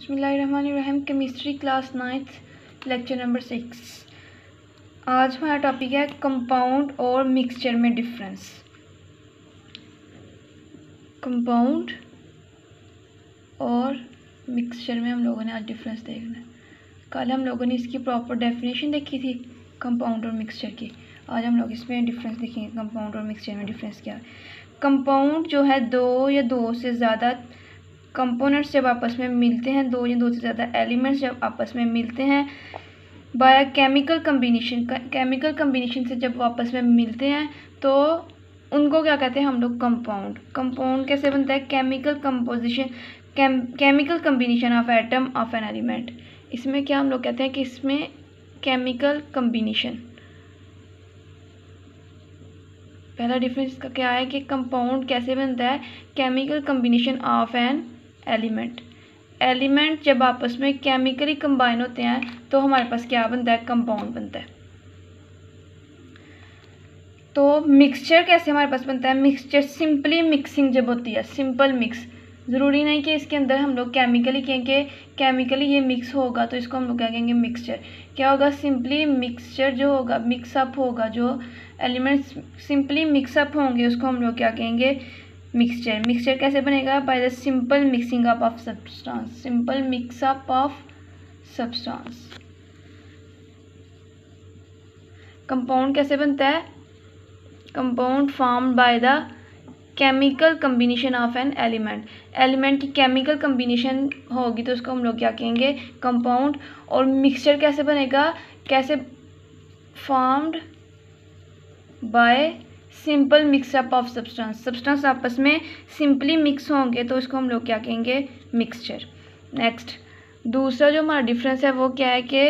बिस्मिल्लाहिर्रहमानिर्रहीम। Chemistry class 9th lecture number 6। आज हमारा टॉपिक है कंपाउंड और मिक्सचर में डिफरेंस। कंपाउंड और मिक्सचर में हम लोगों ने आज डिफरेंस देखना है। कल हम लोगों ने इसकी प्रॉपर डेफिनेशन देखी थी कंपाउंड और मिक्सचर की। आज हम लोग इसमें डिफरेंस देखेंगे, कंपाउंड और मिक्सचर में डिफरेंस क्या है। कंपाउंड जो है दो या दो से ज़्यादा कंपोनेंट्स जब आपस में मिलते हैं, दो या दो से ज़्यादा एलिमेंट्स जब आपस में मिलते हैं बाय केमिकल कम्बिनेशन से जब आपस में मिलते हैं तो उनको क्या कहते हैं हम लोग, कंपाउंड। कंपाउंड कैसे बनता है? Chemical combination of atom of an element. इसमें क्या हम लोग कहते हैं कि इसमें केमिकल कम्बिनेशन। पहला डिफरेंस इसका क्या है कि कंपाउंड कैसे बनता है? Chemical combination of an element जब आपस में केमिकली कंबाइन होते हैं तो हमारे पास क्या बनता है? कंपाउंड बनता है। तो मिक्सचर कैसे हमारे पास बनता है? मिक्सचर सिंपली मिक्सिंग जब होती है, सिंपल मिक्स। ज़रूरी नहीं कि इसके अंदर हम लोग केमिकली कहेंगे, केमिकली ये मिक्स होगा तो इसको हम लोग क्या कहेंगे? मिक्सचर। क्या होगा? सिंपली मिक्सचर जो होगा, मिक्सअप होगा, जो एलिमेंट्स सिंपली मिक्सअप होंगे उसको हम लोग क्या कहेंगे? मिक्सचर। मिक्सचर कैसे बनेगा? By the simple mixing up of substance, simple mix up of substance. Compound कैसे बनता है? Compound formed by the chemical combination of an element की केमिकल कम्बिनेशन होगी तो उसको हम लोग क्या कहेंगे? कंपाउंड। और मिक्सचर कैसे बनेगा? कैसे? Formed by simple mix up of substance आपस में सिंपली मिक्स होंगे तो उसको हम लोग क्या कहेंगे? मिक्सचर। नेक्स्ट दूसरा जो हमारा डिफरेंस है वो क्या है कि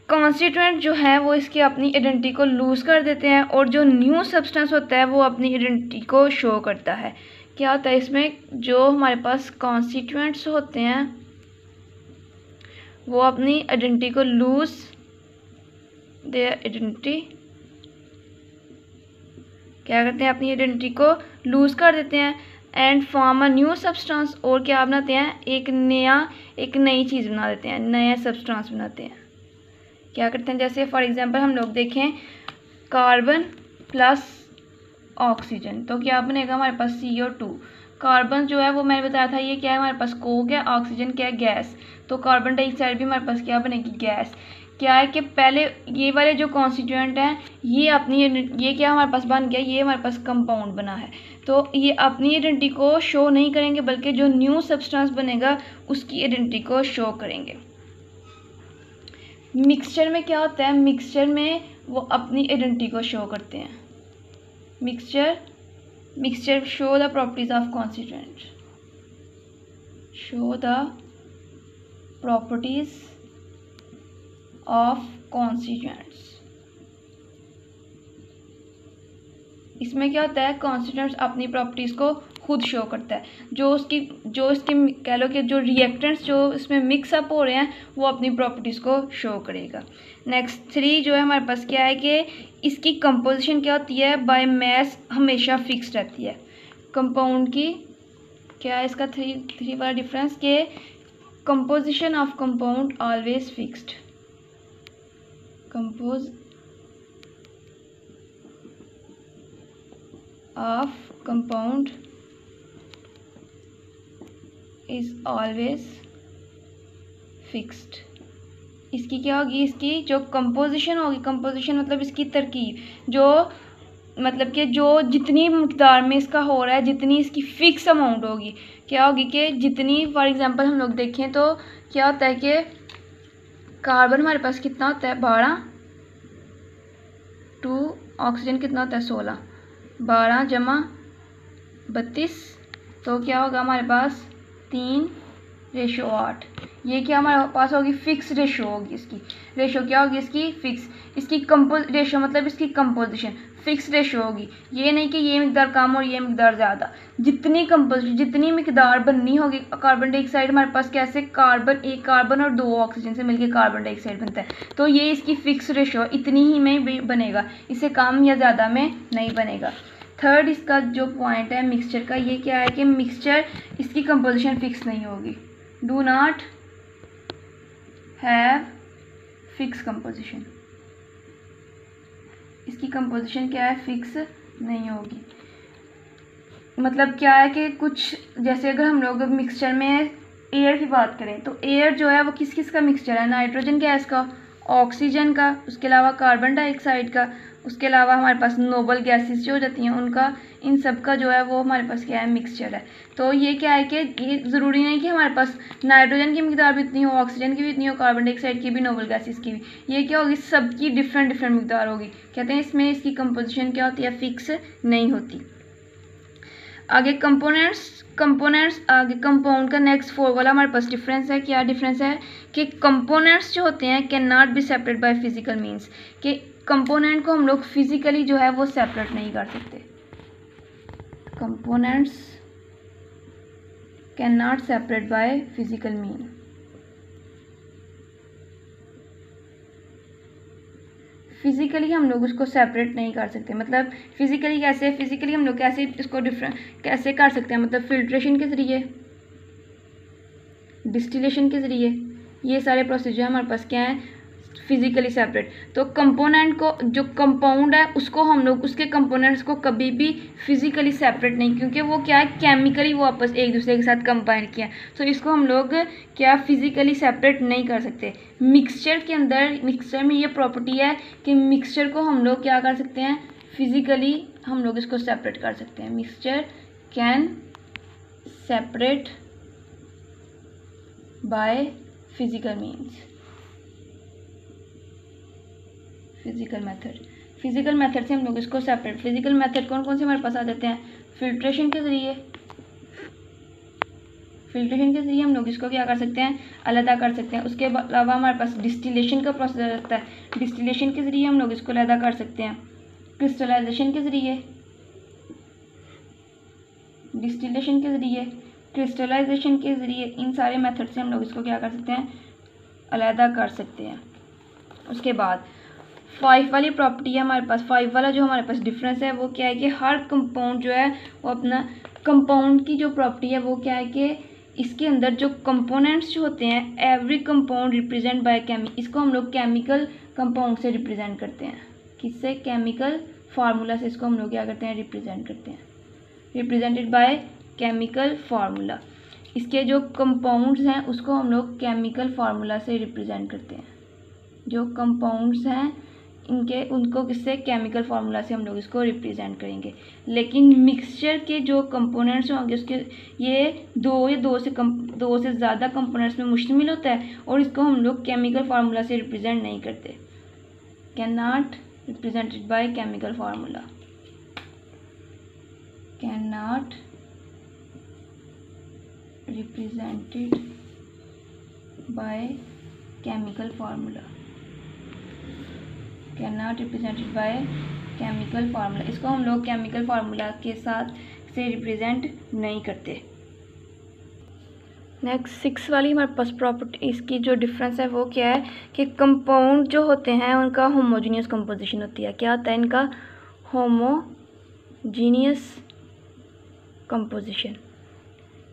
कॉन्स्टिट्यूएंट जो है वो इसकी अपनी आइडेंटिटी को लूज़ कर देते हैं और जो न्यू सब्सटेंस होता है वो अपनी आइडेंटिटी को शो करता है। क्या होता है इसमें? जो हमारे पास कॉन्स्टिट्यूएंट्स होते हैं वो अपनी आइडेंटिटी को लूज़ देयर आइडेंटिटी क्या करते हैं? अपनी आइडेंटिटी को लूज़ कर देते हैं and form a new substance. और क्या बनाते हैं? एक नई चीज़ बना देते हैं, नया सब्सटेंस बनाते हैं। क्या करते हैं? जैसे फॉर एग्जांपल हम लोग देखें कार्बन प्लस ऑक्सीजन तो क्या बनेगा हमारे पास? CO2। कार्बन जो है वो मैंने बताया था ये क्या है हमारे पास? कोक है। ऑक्सीजन क्या है? गैस। तो कार्बन डाइऑक्साइड भी हमारे पास क्या बनेगी? गैस। क्या है कि पहले ये वाले जो कॉन्स्टिट्यूएंट हैं ये क्या हमारे पास बन गया? ये हमारे पास कंपाउंड बना है। तो ये अपनी आइडेंटिटी को शो नहीं करेंगे बल्कि जो न्यू सब्सटेंस बनेगा उसकी आइडेंटिटी को शो करेंगे। मिक्सचर में क्या होता है? मिक्सचर में वो अपनी आइडेंटिटी को शो करते हैं। Mixture show the properties of constituent, show the properties of constituents. इसमें क्या होता है? कॉन्स्टिट्यूएंट्स अपनी प्रॉपर्टीज़ को खुद शो करता है। जो इसकी कह लो कि जो रिएक्टेंट्स जो इसमें मिक्सअप हो रहे हैं वो अपनी प्रॉपर्टीज़ को शो करेगा। नेक्स्ट 3 जो है हमारे पास क्या है कि इसकी कंपोजिशन क्या होती है? बाय मैस हमेशा फिक्स रहती है। कंपाउंड की क्या है इसका 3 वाला डिफरेंस के composition of compound always fixed. Compose of compound is always fixed। इसकी क्या होगी? इसकी जो कंपोजिशन होगी, कंपोजिशन मतलब इसकी तरकीब, जो मतलब कि जो जितनी मकदार में इसका हो रहा है, जितनी इसकी फिक्स अमाउंट होगी, क्या होगी कि जितनी फॉर एग्जांपल हम लोग देखें तो क्या होता है कि कार्बन हमारे पास कितना होता है? 12 टू ऑक्सीजन कितना होता है? 16। 12 जमा 32 तो क्या होगा हमारे पास? 3:8। ये क्या हमारे पास होगी? फिक्स रेशो होगी। इसकी रेशो क्या होगी? इसकी फिक्स। इसकी रेशो मतलब इसकी कंपोजिशन फिक्स रेशो होगी। ये नहीं कि ये मिकदार कम और ये मिकदार ज़्यादा। जितनी कंपोजिशन, जितनी मिकदार बननी होगी। कार्बन डाइऑक्साइड हमारे पास कैसे? एक कार्बन और 2 ऑक्सीजन से मिलकर कार्बन डाइऑक्साइड बनता है। तो ये इसकी फिक्स रेशो इतनी ही में बनेगा, इससे कम या ज़्यादा में नहीं बनेगा। थर्ड इसका जो पॉइंट है मिक्सचर का, ये क्या है कि मिक्सचर इसकी कंपोजिशन फिक्स नहीं होगी। Do not have fix composition, इसकी कंपोजिशन क्या है, फिक्स नहीं होगी। मतलब क्या है कि कुछ जैसे अगर हम लोग मिक्सचर में एयर की बात करें तो एयर जो है वो किस किस का मिक्सचर है, नाइट्रोजन गैस का, ऑक्सीजन का, उसके अलावा कार्बन डाइऑक्साइड का, उसके अलावा हमारे पास नोबल गैसेस जो हो जाती हैं उनका, इन सब का जो है वो हमारे पास क्या है, मिक्सचर है। तो ये क्या है कि ये ज़रूरी नहीं कि हमारे पास नाइट्रोजन की मिकदार भी इतनी हो, ऑक्सीजन की भी इतनी हो, कार्बन डाइऑक्साइड की भी, नोबल गैसेस की भी, ये क्या होगी, सबकी डिफरेंट डिफरेंट मिकदार होगी। कहते हैं इसमें इसकी कंपोजिशन क्या होती है, फिक्स नहीं होती। आगे कंपोनेंट्स आगे कंपाउंड का नेक्स्ट 4 वाला हमारे पास डिफरेंस है। क्या डिफरेंस है कि कंपोनेंट्स जो होते हैं can not be separate by physical means, कि कंपोनेंट को हम लोग फिजिकली जो है वो सेपरेट नहीं कर सकते। Components can not separate by physical mean, physically हम लोग उसको सेपरेट नहीं कर सकते। मतलब फिजिकली कैसे, फिजिकली हम लोग कैसे इसको डिफरेंट कैसे कर सकते हैं, मतलब फिल्ट्रेशन के ज़रिए, डिस्टिलेशन के ज़रिए, ये सारे प्रोसीजर हमारे पास क्या है, फिजिकली सेपरेट। तो कंपोनेंट को, जो कंपाउंड है उसको हम लोग उसके कंपोनेंट्स को कभी भी फिजिकली सेपरेट नहीं, क्योंकि वो क्या है, केमिकली वो आपस एक दूसरे के साथ कंबाइन किया, तो इसको हम लोग क्या फिजिकली सेपरेट नहीं कर सकते। मिक्सचर के अंदर, मिक्सचर में ये प्रॉपर्टी है कि मिक्सचर को हम लोग क्या कर सकते हैं, फिजिकली हम लोग इसको सेपरेट कर सकते हैं। Mixture can separate by physical means, physical method से हम लोग इसको सेपरेट, फिजिकल मेथड कौन कौन से हमारे पास आ जाते हैं, फिल्ट्रेशन के ज़रिए, हम लोग इसको क्या कर सकते हैं, अलग कर सकते हैं। उसके अलावा हमारे पास डिस्टिलेशन का प्रोसेस रहता है, डिस्टिलेशन के ज़रिए हम लोग इसको अलग कर सकते हैं। क्रिस्टलाइजेशन के ज़रिए, इन सारे मेथड से हम लोग इसको क्या कर सकते हैं, अलग कर सकते हैं। उसके बाद 5 वाली प्रॉपर्टी है हमारे पास, 5 वाला जो हमारे पास डिफरेंस है वो क्या है कि हर कंपाउंड जो है वो अपना, कंपाउंड की जो प्रॉपर्टी है वो क्या है कि इसके अंदर जो कंपोनेंट्स जो होते हैं, एवरी कंपाउंड रिप्रेजेंट बाय इसको हम लोग केमिकल कंपाउंड से रिप्रेजेंट करते हैं। किससे, केमिकल फार्मूला से इसको हम लोग क्या करते हैं, रिप्रेजेंट करते हैं, रिप्रेजेंटेड बाय केमिकल फार्मूला। इसके जो कंपाउंड्स हैं उसको हम लोग केमिकल फार्मूला से रिप्रेजेंट करते हैं। जो कंपाउंड्स हैं इनके, उनको किससे, केमिकल फार्मूला से हम लोग इसको रिप्रेजेंट करेंगे। लेकिन मिक्सचर के जो कंपोनेंट्स होंगे उसके, ये दो से ज़्यादा कंपोनेंट्स में मुश्तमिल होता है और इसको हम लोग केमिकल फार्मूला से रिप्रेजेंट नहीं करते, can not represented by chemical formula, can not represented by chemical formula, can not represented by chemical formula. इसको हम लोग केमिकल फार्मूला के साथ से रिप्रेजेंट नहीं करते। नेक्स्ट 6 वाली हमारे पास प्रॉपर्टी, इसकी जो डिफरेंस है वो क्या है कि कंपाउंड जो होते हैं उनका होमोजीनियस कंपोजिशन होती है। क्या होता है इनका, होमोजीनियस कंपोजिशन।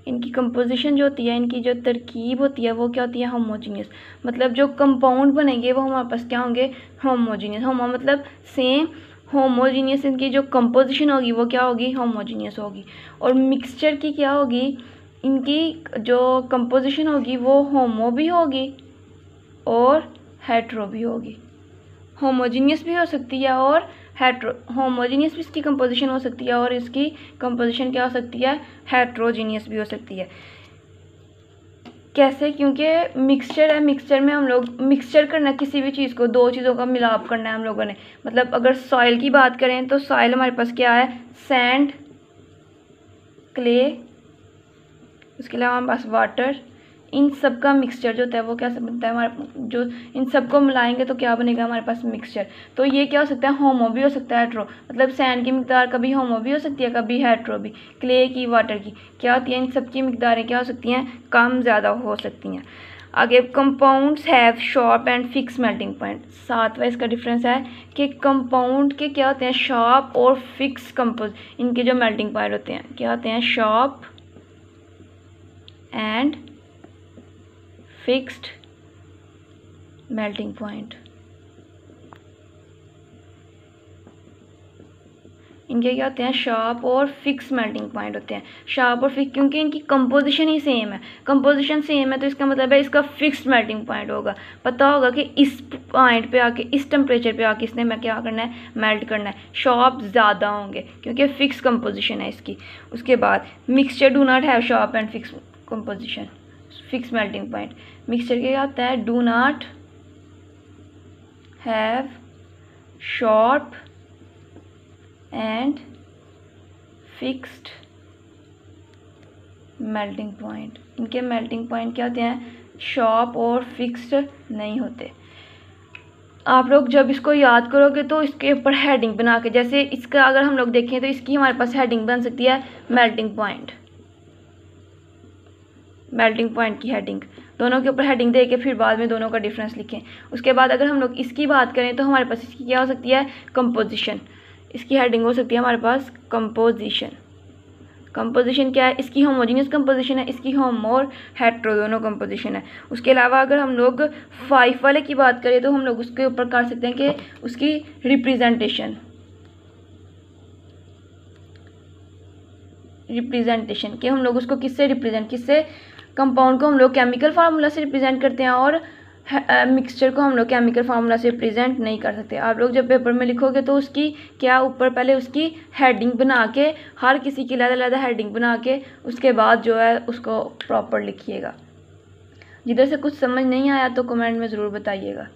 इनकी कंपोजिशन जो होती है, इनकी जो तरकीब होती है वो क्या होती है, होमोजीनियस। मतलब जो कंपाउंड बनेंगे वो हमारे पास क्या होंगे, होमोजीनियस। होमो मतलब सेम, होमोजीनियस इनकी जो कंपोजिशन होगी वो क्या होगी, होमोजीनियस होगी। और मिक्सचर की क्या होगी, इनकी जो कंपोजिशन होगी वो होमो भी होगी और हेट्रो भी होगी। होमोजीनियस भी हो सकती है और होमोजीनियस भी इसकी कंपोजिशन हो सकती है और इसकी कंपोजिशन क्या हो सकती है, हेट्रोजीनियस भी हो सकती है। कैसे, क्योंकि मिक्सचर है, मिक्सचर में हम लोग मिक्सचर करना, किसी भी चीज़ को, दो चीज़ों का मिलाप करना है हम लोगों ने। मतलब अगर सॉइल की बात करें तो सॉइल हमारे पास क्या है, सैंड, क्ले, उसके अलावा हमारे पास वाटर, इन सब का मिक्सचर जो होता है वो क्या बनता है हमारे, जो इन सब को मिलाएंगे तो क्या बनेगा हमारे पास, मिक्सचर। तो ये क्या हो सकता है, होमो भी हो सकता है, हेट्रो। मतलब सैंड की मिकदार कभी होमो भी हो सकती है, कभी हेट्रो भी। क्ले की, वाटर की क्या होती है, इन सब की मिकदारें क्या हो सकती हैं, कम ज़्यादा हो सकती हैं। आगे compounds have sharp and fix melting point. 7वां इसका डिफरेंस है कि कंपाउंड के क्या होते हैं, शार्प और फिक्स इनके जो मेल्टिंग पॉइंट होते हैं क्या होते हैं, sharp and fixed melting point. इनके क्या होते हैं, शार्प और फिक्स मेल्टिंग पॉइंट होते हैं। शार्प और फिक्स क्योंकि इनकी कंपोजिशन ही सेम है, कंपोजिशन सेम है तो इसका मतलब है इसका फिक्स्ड मेल्टिंग पॉइंट होगा। पता होगा कि इस पॉइंट पे आके, इस टेम्परेचर पे आके इसने मैं क्या करना है, मेल्ट करना है। शार्प ज़्यादा होंगे क्योंकि फिक्स कंपोजिशन है इसकी। उसके बाद mixture do not have sharp and fix composition, fix melting point. Mixture क्या होता है, do not have sharp and fixed melting point. इनके मेल्टिंग पॉइंट क्या होते हैं, शार्प और फिक्स्ड नहीं होते। आप लोग जब इसको याद करोगे तो इसके ऊपर हेडिंग बना के, जैसे इसका अगर हम लोग देखें तो इसकी हमारे पास हेडिंग बन सकती है मेल्टिंग पॉइंट, मेल्टिंग पॉइंट की हेडिंग, दोनों के ऊपर हेडिंग दे के फिर बाद में दोनों का डिफरेंस लिखें। उसके बाद अगर हम लोग इसकी बात करें तो हमारे पास इसकी क्या हो सकती है, कंपोजिशन। इसकी हेडिंग हो सकती है हमारे पास कंपोजिशन। कंपोजिशन क्या है, इसकी होमोजीनियस कंपोजिशन है, इसकी होम और हेट्रो दोनों कंपोजिशन है। उसके अलावा अगर हम लोग 5 वाले की बात करें तो हम लोग उसके ऊपर कर सकते हैं कि उसकी रिप्रेजेंटेशन कि हम लोग उसको किससे कंपाउंड को हम लोग केमिकल फार्मूला से रिप्रेजेंट करते हैं और मिक्सचर को हम लोग केमिकल फार्मूला से रिप्रेजेंट नहीं कर सकते। आप लोग जब पेपर में लिखोगे तो उसकी क्या ऊपर पहले उसकी हेडिंग बना के, हर किसी की अलग-अलग हेडिंग बना के उसके बाद जो है उसको प्रॉपर लिखिएगा। जिधर से कुछ समझ नहीं आया तो कमेंट में ज़रूर बताइएगा।